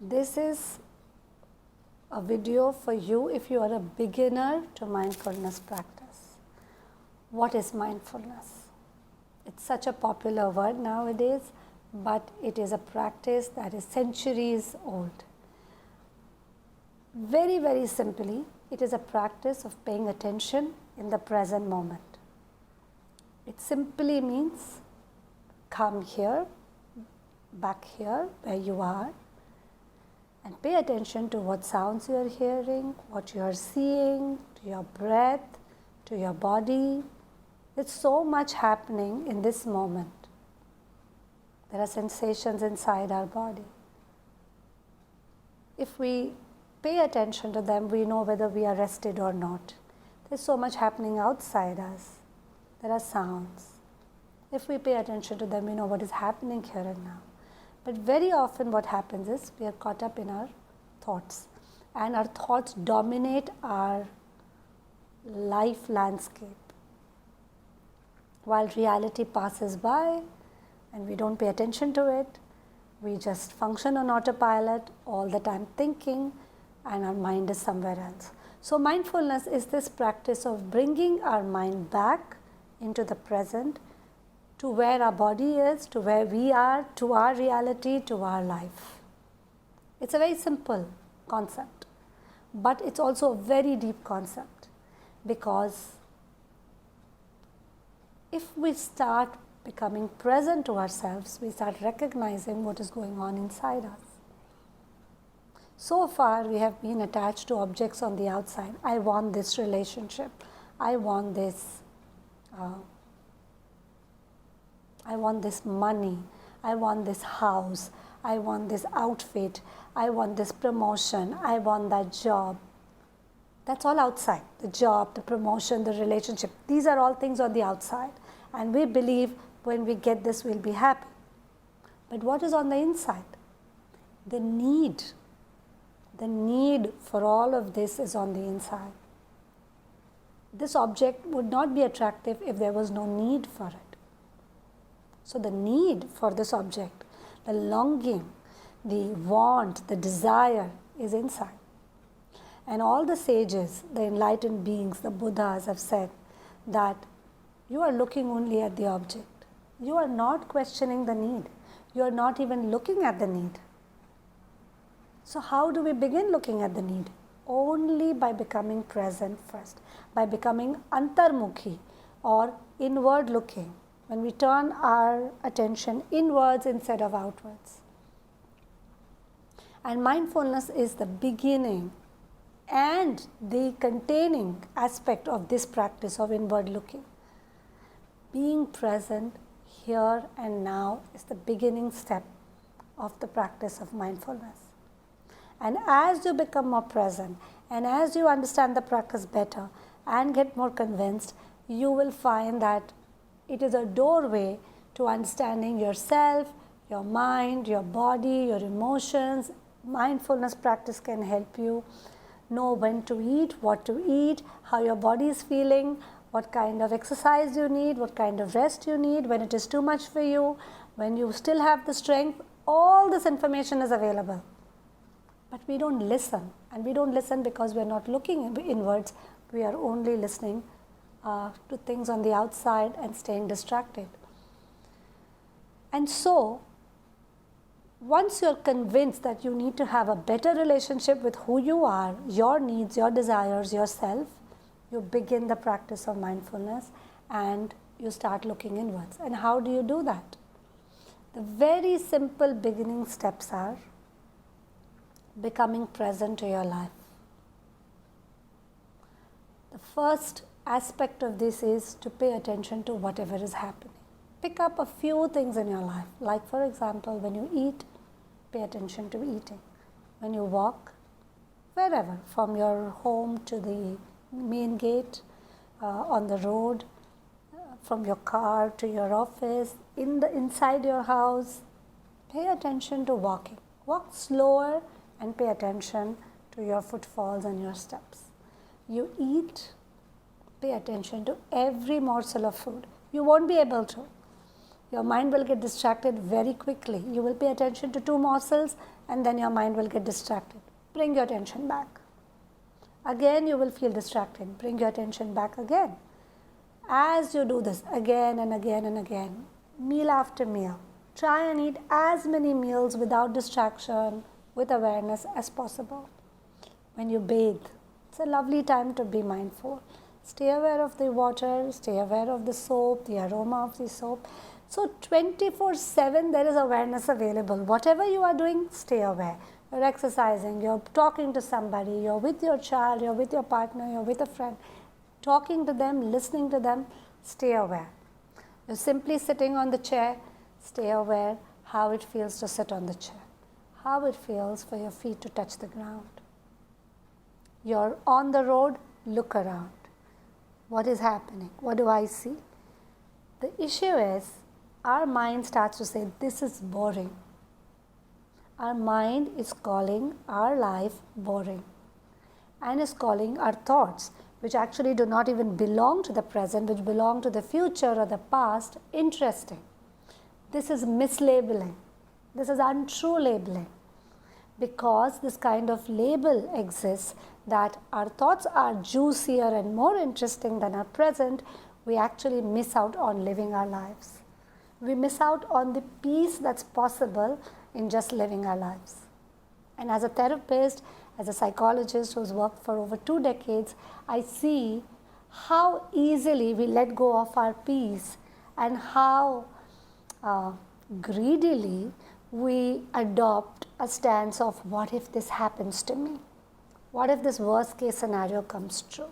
This is a video for you if you are a beginner to mindfulness practice. What is mindfulness? It's such a popular word nowadays, but it is a practice that is centuries old. Very, very simply, it is a practice of paying attention in the present moment. It simply means come here, back here where you are, and pay attention to what sounds you are hearing, what you are seeing, to your breath, to your body. There's so much happening in this moment. There are sensations inside our body. If we pay attention to them, we know whether we are rested or not. There's so much happening outside us. There are sounds. If we pay attention to them, we know what is happening here and now. But very often what happens is we are caught up in our thoughts, and our thoughts dominate our life landscape. While reality passes by and we don't pay attention to it, we just function on autopilot all the time thinking, and our mind is somewhere else. So mindfulness is this practice of bringing our mind back into the present, to where our body is, to where we are, to our reality, to our life. It's a very simple concept, but it's also a very deep concept, because if we start becoming present to ourselves, we start recognizing what is going on inside us. So far, we have been attached to objects on the outside. I want this relationship. I want this money. I want this house. I want this outfit. I want this promotion. I want that job. That's all outside. The job, the promotion, the relationship. These are all things on the outside. And we believe when we get this, we'll be happy. But what is on the inside? The need. The need for all of this is on the inside. This object would not be attractive if there was no need for it. So the need for this object, the longing, the want, the desire is inside. And all the sages, the enlightened beings, the Buddhas have said that you are looking only at the object. You are not questioning the need. You are not even looking at the need. So how do we begin looking at the need? Only by becoming present first, by becoming antarmukhi or inward looking, when we turn our attention inwards instead of outwards. And mindfulness is the beginning and the containing aspect of this practice of inward looking. Being present here and now is the beginning step of the practice of mindfulness. And as you become more present, and as you understand the practice better and get more convinced, you will find that it is a doorway to understanding yourself, your mind, your body, your emotions. Mindfulness practice can help you know when to eat, how your body is feeling, what kind of exercise you need, what kind of rest you need, when it is too much for you, when you still have the strength. All this information is available. But we don't listen, and we don't listen because we are not looking inwards. We are only listening to things on the outside and staying distracted. And so, once you are convinced that you need to have a better relationship with who you are, your needs, your desires, yourself, you begin the practice of mindfulness and you start looking inwards. And how do you do that? The very simple beginning steps are becoming present to your life. The first aspect of this is to pay attention to whatever is happening. Pick up a few things in your life, like for example, when you eat, pay attention to eating. When you walk, wherever, from your home to the main gate, on the road, from your car to your office, inside your house, pay attention to walking. Walk slower and pay attention to your footfalls and your steps. You eat, pay attention to every morsel of food. You won't be able to. Your mind will get distracted very quickly. You will pay attention to 2 morsels and then your mind will get distracted. Bring your attention back. Again you will feel distracted. Bring your attention back again. As you do this again and again and again, meal after meal, try and eat as many meals without distraction, with awareness as possible. When you bathe, it's a lovely time to be mindful. Stay aware of the water, stay aware of the soap, the aroma of the soap. So 24/7 there is awareness available. Whatever you are doing, stay aware. You're exercising, you're talking to somebody, you're with your child, you're with your partner, you're with a friend. Talking to them, listening to them, stay aware. You're simply sitting on the chair, stay aware how it feels to sit on the chair, how it feels for your feet to touch the ground. You're on the road, look around. What is happening? What do I see? The issue is, our mind starts to say, this is boring. Our mind is calling our life boring and is calling our thoughts, which actually do not even belong to the present, which belong to the future or the past, interesting. This is mislabeling. This is untrue labeling. Because this kind of label exists that our thoughts are juicier and more interesting than our present, we actually miss out on living our lives. We miss out on the peace that's possible in just living our lives. And as a therapist, as a psychologist who's worked for over 2 decades, I see how easily we let go of our peace and how greedily we adopt a stance of, what if this happens to me? What if this worst case scenario comes true?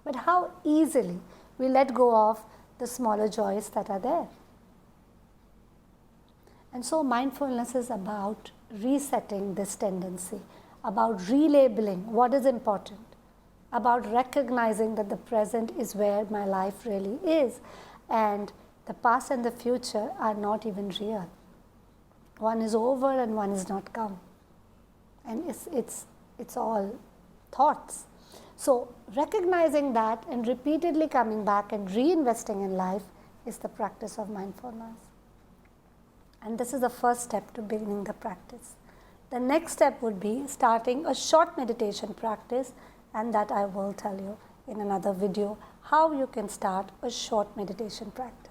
But how easily we let go of the smaller joys that are there. And so mindfulness is about resetting this tendency, about relabeling what is important, about recognizing that the present is where my life really is, and the past and the future are not even real. One is over and one is not come. And it's all thoughts. So recognizing that and repeatedly coming back and reinvesting in life is the practice of mindfulness. And this is the first step to beginning the practice. The next step would be starting a short meditation practice, and that I will tell you in another video how you can start a short meditation practice.